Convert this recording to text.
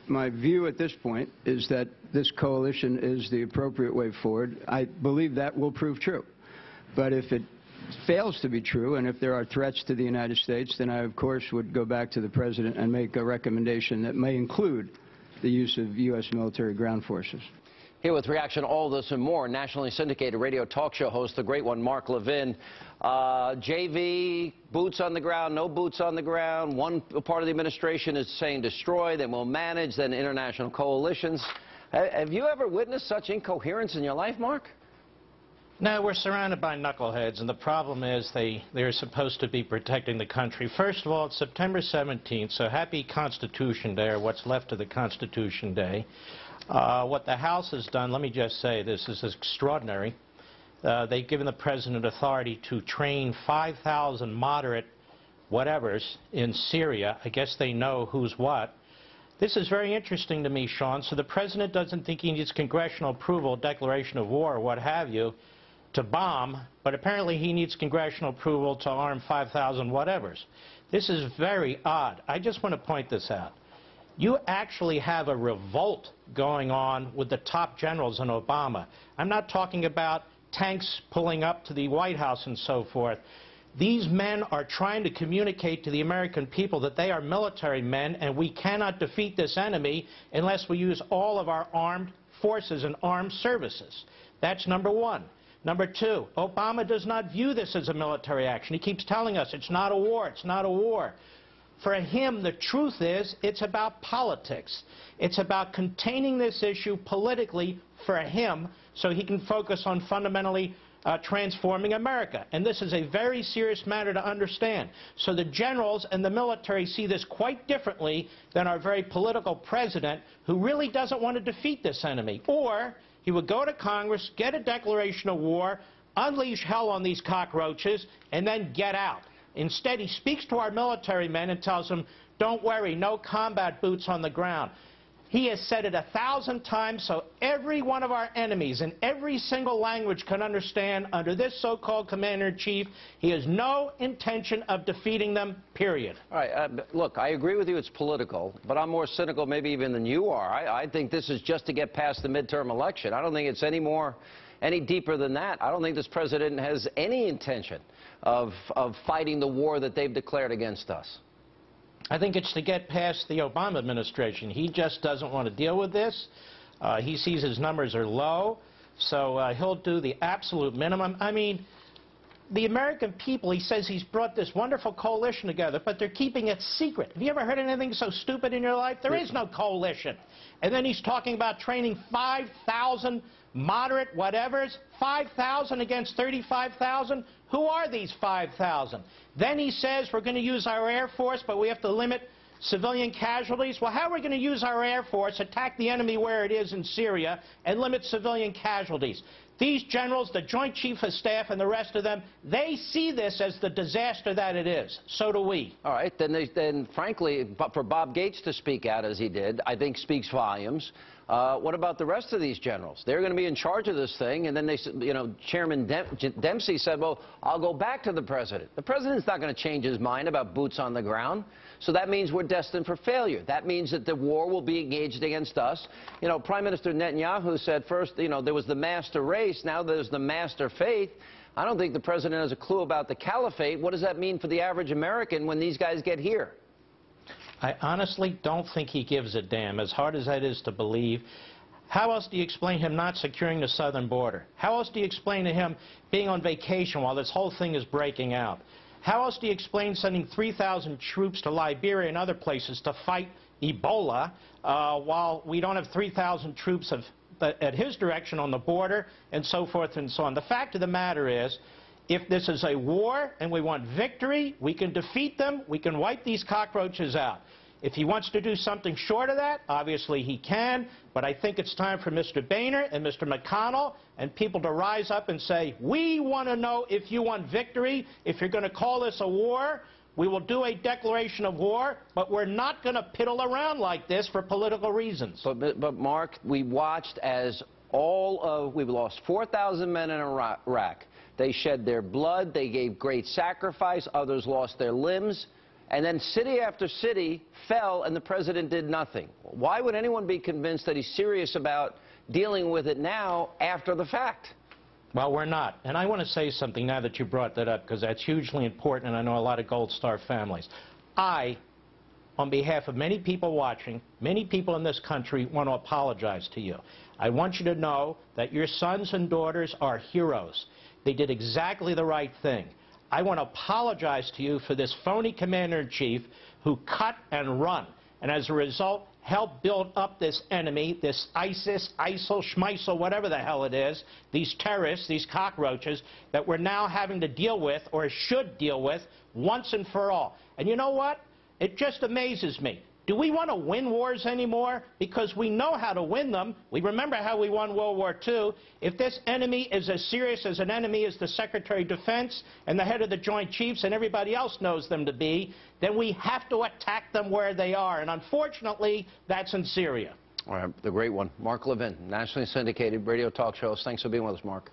my view at this point is that this coalition is the appropriate way forward. I believe that will prove true. But if it fails to be true, and if there are threats to the United States, then I, of course, would go back to the President and make a recommendation that may include the use of U.S. military ground forces. Here with reaction to all this and more, nationally syndicated radio talk show host, the great one, Mark Levin. JV, boots on the ground, no boots on the ground. One part of the administration is saying destroy, then we'll manage, then international coalitions. Have you ever witnessed such incoherence in your life, Mark? No, we're surrounded by knuckleheads, and the problem is they're supposed to be protecting the country. First of all, it's September 17th, so happy Constitution Day, or what's left of the Constitution Day. What the House has done, let me just say, this is extraordinary. They've given the President authority to train 5,000 moderate whatevers in Syria. I guess they know who's what. This is very interesting to me, Sean. So the President doesn't think he needs congressional approval, declaration of war, or what have you, to bomb, but apparently he needs congressional approval to arm 5,000 whatevers. This is very odd. I just want to point this out. You actually have a revolt going on with the top generals in Obama. I'm not talking about tanks pulling up to the White House and so forth. These men are trying to communicate to the American people that they are military men, and we cannot defeat this enemy unless we use all of our armed forces and armed services. That's number one. Number two, Obama does not view this as a military action. He keeps telling us it's not a war, it's not a war. For him, the truth is, it's about politics. It's about containing this issue politically for him so he can focus on fundamentally transforming America. And this is a very serious matter to understand. So the generals and the military see this quite differently than our very political president, who really doesn't want to defeat this enemy. Or he would go to Congress, get a declaration of war, unleash hell on these cockroaches, and then get out. Instead, he speaks to our military men and tells them, don't worry, no combat boots on the ground. He has said it 1,000 times so every one of our enemies in every single language can understand under this so-called commander-in-chief, he has no intention of defeating them, period. All right, look, I agree with you it's political, but I'm more cynical maybe even than you are. I think this is just to get past the midterm election. I don't think it's any deeper than that. I don't think this president has any intention of fighting the war that they've declared against us. I think it's to get past the Obama administration. He just doesn't want to deal with this. He sees his numbers are low, so he'll do the absolute minimum. I mean, the American people, he says he's brought this wonderful coalition together, but they're keeping it secret. Have you ever heard anything so stupid in your life? There is no coalition. And then he's talking about training 5,000 moderate whatevers, 5,000 against 35,000. Who are these 5,000? Then he says we're going to use our Air Force, but we have to limit civilian casualties. Well, how are we going to use our Air Force, attack the enemy where it is in Syria, and limit civilian casualties? These generals, the Joint Chief of Staff and the rest of them, they see this as the disaster that it is. So do we. All right. Then frankly, for Bob Gates to speak out as he did, I think speaks volumes. What about the rest of these generals? They're going to be in charge of this thing, and then they, Chairman Dempsey said, well, I'll go back to the president. The president's not going to change his mind about boots on the ground. So that means we're destined for failure. That means that the war will be engaged against us. Prime Minister Netanyahu said first, there was the master race, now there's the master faith. I don't think the president has a clue about the caliphate. What does that mean for the average American when these guys get here? I honestly don't think he gives a damn, as hard as that is to believe. How else do you explain him not securing the southern border? How else do you explain to him being on vacation while this whole thing is breaking out? How else do you explain sending 3,000 troops to Liberia and other places to fight Ebola while we don't have 3,000 troops at his direction on the border and so forth and so on? The fact of the matter is, if this is a war and we want victory, we can defeat them, we can wipe these cockroaches out. If he wants to do something short of that, obviously he can, but I think it's time for Mr. Boehner and Mr. McConnell and people to rise up and say, we want to know if you want victory. If you're going to call this a war, we will do a declaration of war, but we're not going to piddle around like this for political reasons. But Mark, we watched as we've lost 4,000 men in Iraq. They shed their blood, they gave great sacrifice, others lost their limbs. and then city after city fell and the president did nothing. Why would anyone be convinced that he's serious about dealing with it now after the fact? Well, we're not. And I want to say something now that you brought that up, because that's hugely important, and I know a lot of Gold Star families. I, on behalf of many people watching, many people in this country, want to apologize to you. I want you to know that your sons and daughters are heroes. They did exactly the right thing. I want to apologize to you for this phony commander-in-chief who cut and run, and as a result, helped build up this enemy, this ISIS, ISIL, Schmeisel, whatever the hell it is, these terrorists, these cockroaches, that we're now having to deal with, or should deal with, once and for all. And you know what? It just amazes me. Do we want to win wars anymore? Because we know how to win them. We remember how we won World War II. If this enemy is as serious as an enemy as the Secretary of Defense and the head of the Joint Chiefs and everybody else knows them to be, then we have to attack them where they are. And unfortunately, that's in Syria. All right, the great one, Mark Levin, nationally syndicated radio talk shows. Thanks for being with us, Mark.